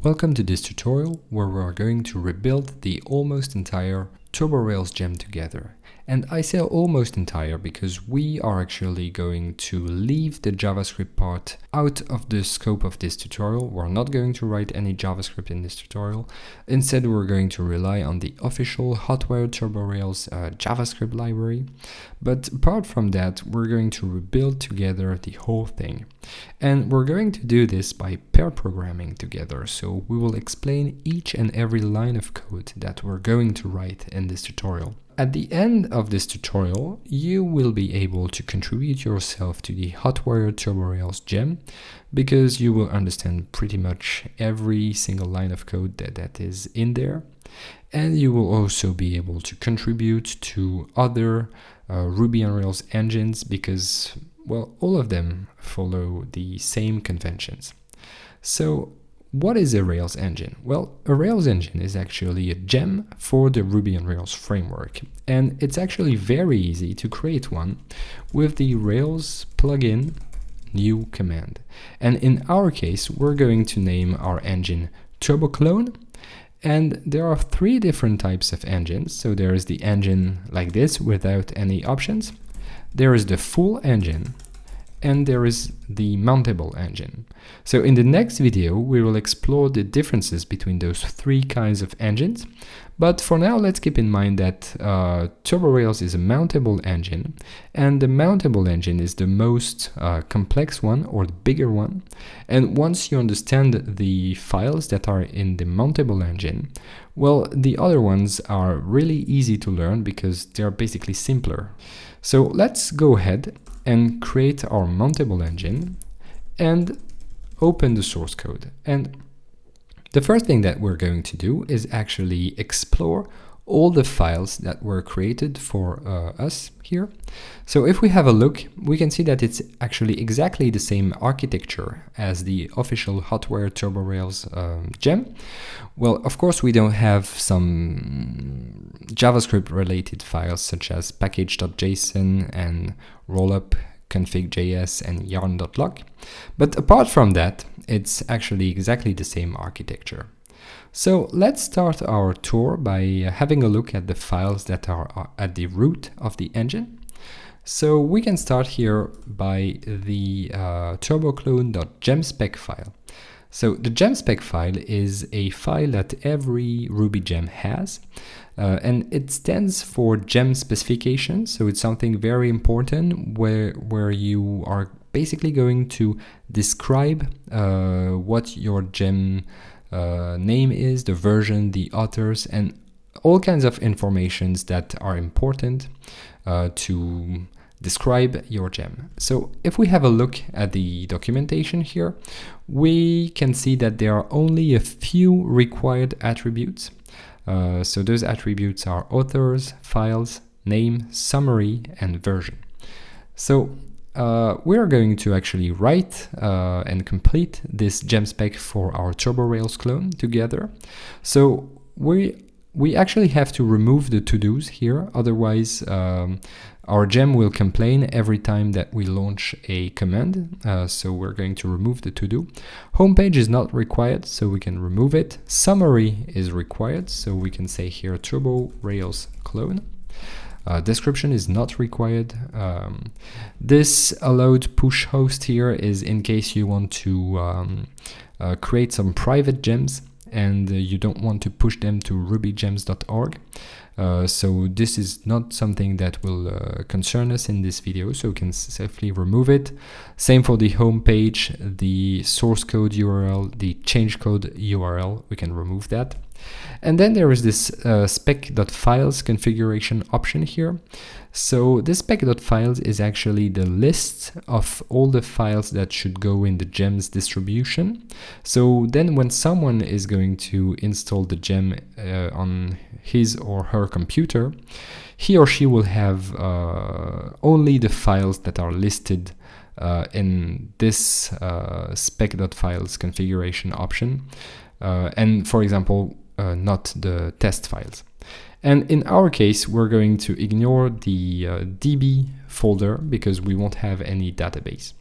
Welcome to this tutorial where we are going to rebuild the almost entire TurboRails gem together. And I say almost entire because we are actually going to leave the JavaScript part out of the scope of this tutorial. We're not going to write any JavaScript in this tutorial. Instead, we're going to rely on the official Hotwire TurboRails JavaScript library. But apart from that, we're going to rebuild together the whole thing. And we're going to do this by pair programming together. So we will explain each and every line of code that we're going to write in this tutorial. At the end of this tutorial, you will be able to contribute yourself to the Hotwire TurboRails gem because you will understand pretty much every single line of code that is in there. And you will also be able to contribute to other Ruby on Rails engines because, well, all of them follow the same conventions. So, what is a Rails engine? Well, a Rails engine is actually a gem for the Ruby on Rails framework, and it's actually very easy to create one with the Rails plugin new command. And in our case, we're going to name our engine TurboClone, and there are three different types of engines. So there is the engine like this without any options, there is the full engine, and there is the Mountable engine. So in the next video, we will explore the differences between those three kinds of engines. But for now, let's keep in mind that TurboRails is a Mountable engine, and the Mountable engine is the most complex one, or the bigger one. And once you understand the files that are in the Mountable engine, well, the other ones are really easy to learn because they're basically simpler. So let's go ahead and create our Mountable engine and open the source code. And the first thing that we're going to do is actually explore all the files that were created for us here. So if we have a look, we can see that it's actually exactly the same architecture as the official Hotwire TurboRails gem. Well, of course, we don't have some JavaScript related files such as package.json and rollup config.js and yarn.log. But apart from that, it's actually exactly the same architecture. So let's start our tour by having a look at the files that are at the root of the engine. So we can start here by the turboclone.gemspec file. So the Gemspec file is a file that every Ruby gem has, and it stands for gem specification. So it's something very important where you are basically going to describe what your gem name is, the version, the authors, and all kinds of informations that are important to describe your gem. So if we have a look at the documentation here, we can see that there are only a few required attributes. So those attributes are authors, files, name, summary, and version. So we are going to actually write and complete this Gemspec for our TurboRails clone together. So we actually have to remove the to-dos here, otherwise our gem will complain every time that we launch a command. So we're going to remove the to-do. Homepage is not required, so we can remove it. Summary is required, so we can say here TurboRails clone. Description is not required. This allowed push host here is in case you want to create some private gems and you don't want to push them to rubygems.org. So this is not something that will concern us in this video, so we can safely remove it. Same for the home page, the source code URL, the change code URL, we can remove that. And then there is this spec.files configuration option here. So this spec.files is actually the list of all the files that should go in the gems distribution. So then when someone is going to install the gem on his or her computer, he or she will have only the files that are listed in this spec.files configuration option. And for example, not the test files. And in our case, we're going to ignore the DB folder because we won't have any database.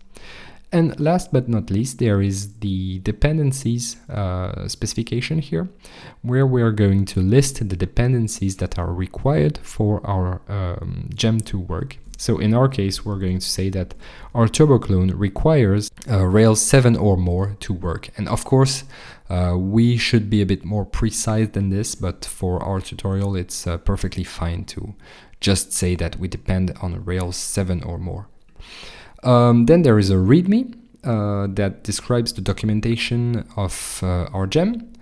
And last but not least, there is the dependencies specification here, where we are going to list the dependencies that are required for our gem to work. So in our case, we're going to say that our turbo clone requires Rails 7 or more to work. And of course, we should be a bit more precise than this, but for our tutorial, it's perfectly fine to just say that we depend on Rails 7 or more. Then there is a README that describes the documentation of our gem.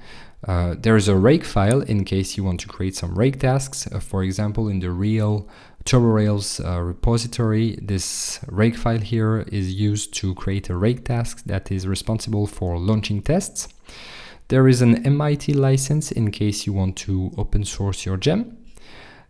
There is a rake file in case you want to create some rake tasks. For example, in the real TurboRails repository, this rake file here is used to create a rake task that is responsible for launching tests. There is an MIT license in case you want to open source your gem.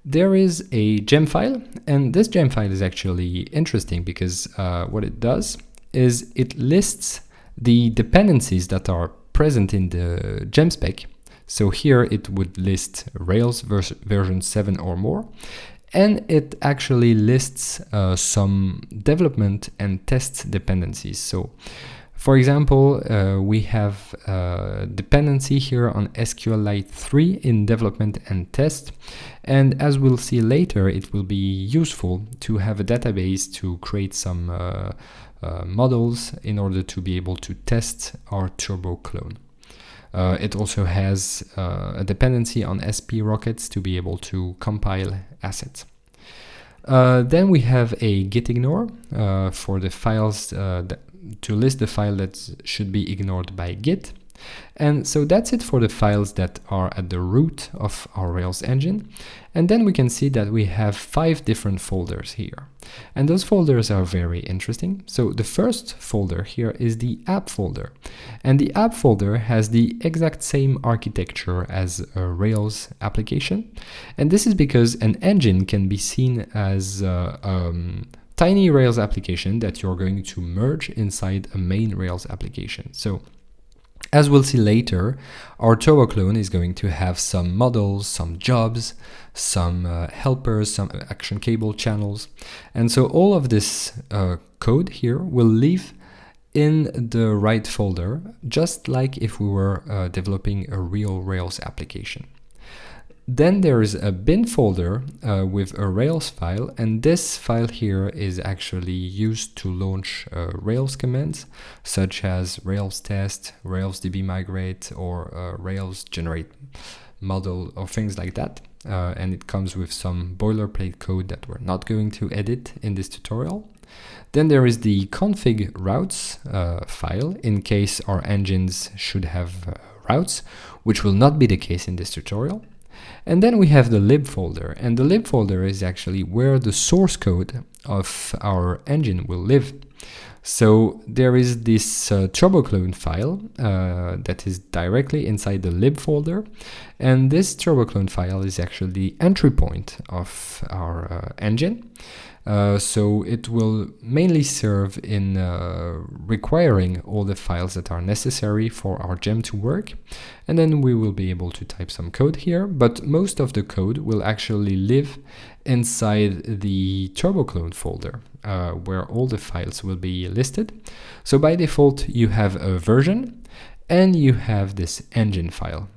There is a gem file, and this gem file is actually interesting because what it does is it lists the dependencies that are present in the Gemspec. So here it would list Rails version 7 or more, and it actually lists some development and test dependencies. So for example, we have a dependency here on SQLite 3 in development and test. And as we'll see later, it will be useful to have a database to create some models in order to be able to test our turbo clone. It also has a dependency on SP rockets to be able to compile assets. Then we have a gitignore for the files to list the file that should be ignored by Git. And so that's it for the files that are at the root of our Rails engine. And then we can see that we have 5 different folders here. And those folders are very interesting. So the first folder here is the app folder. And the app folder has the exact same architecture as a Rails application. And this is because an engine can be seen as tiny Rails application that you're going to merge inside a main Rails application. So as we'll see later, our turbo clone is going to have some models, some jobs, some helpers, some action cable channels. And so all of this code here will live in the right folder, just like if we were developing a real Rails application. Then there is a bin folder with a Rails file, and this file here is actually used to launch Rails commands such as Rails test, Rails db migrate, or Rails generate model, or things like that. And it comes with some boilerplate code that we're not going to edit in this tutorial. Then there is the config routes file in case our engines should have routes, which will not be the case in this tutorial. And then we have the lib folder, and the lib folder is actually where the source code of our engine will live. So there is this turboclone file that is directly inside the lib folder, and this turboclone file is actually the entry point of our engine. So it will mainly serve in requiring all the files that are necessary for our gem to work, and then we will be able to type some code here, but most of the code will actually live inside the turboclone folder where all the files will be listed. So by default you have a version and you have this engine file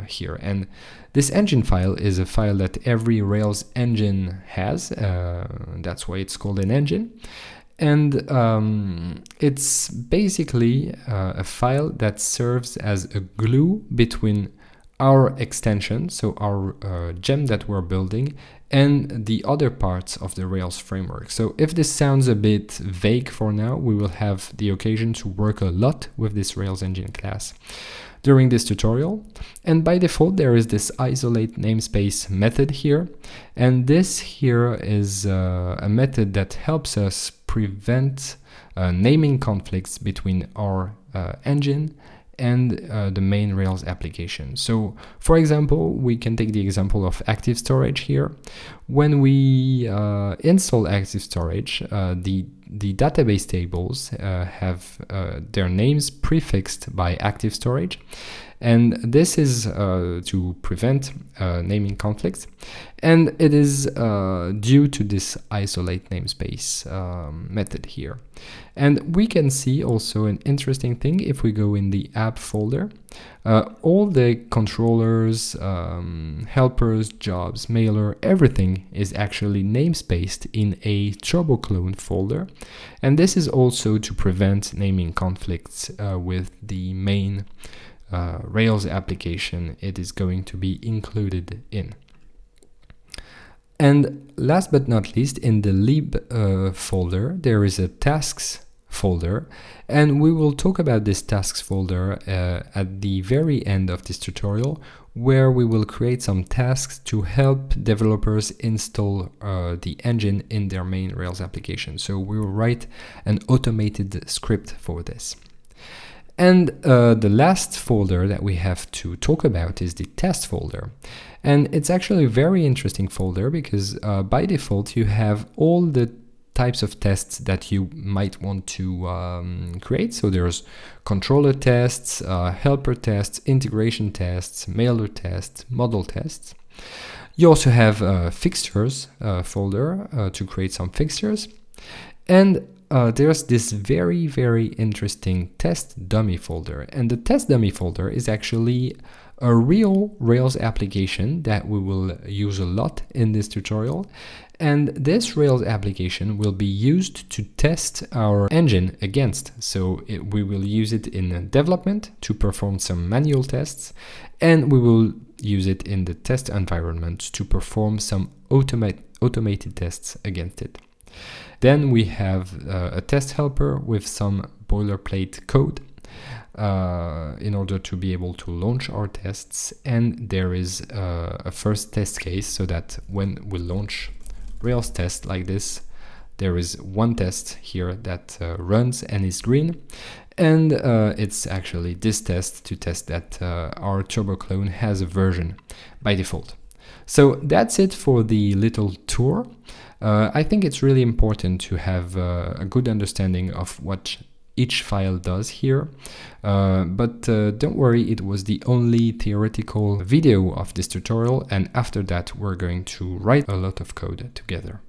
here, and this engine file is a file that every Rails engine has. That's why it's called an engine. And it's basically a file that serves as a glue between our extension, so our gem that we're building, and the other parts of the Rails framework. So if this sounds a bit vague for now, we will have the occasion to work a lot with this Rails engine class during this tutorial. And by default, there is this isolate namespace method here. And this here is a method that helps us prevent naming conflicts between our engine and the main Rails application. So for example, we can take the example of Active Storage here. When we install Active Storage, the database tables have their names prefixed by Active Storage, And this is to prevent naming conflicts, and it is due to this isolate namespace method here. And we can see also an interesting thing if we go in the app folder. All the controllers, helpers, jobs, mailer, everything is actually namespaced in a turboclone folder. And this is also to prevent naming conflicts with the main Rails application it is going to be included in. And last but not least, in the lib folder, there is a tasks folder, and we will talk about this tasks folder at the very end of this tutorial, where we will create some tasks to help developers install the engine in their main Rails application. So we will write an automated script for this. And the last folder that we have to talk about is the test folder. And it's actually a very interesting folder because by default you have all the types of tests that you might want to create. So there's controller tests, helper tests, integration tests, mailer tests, model tests. You also have fixtures folder to create some fixtures. And there's this very, very interesting test dummy folder. And the test dummy folder is actually a real Rails application that we will use a lot in this tutorial. And this Rails application will be used to test our engine against. So we will use it in development to perform some manual tests, and we will use it in the test environment to perform some automated tests against it. Then we have a test helper with some boilerplate code in order to be able to launch our tests. And there is a first test case so that when we launch Rails test like this, there is one test here that runs and is green. And it's actually this test to test that our turboclone has a version by default. So that's it for the little tour. I think it's really important to have a good understanding of what each file does here, but don't worry, it was the only theoretical video of this tutorial, and after that we're going to write a lot of code together.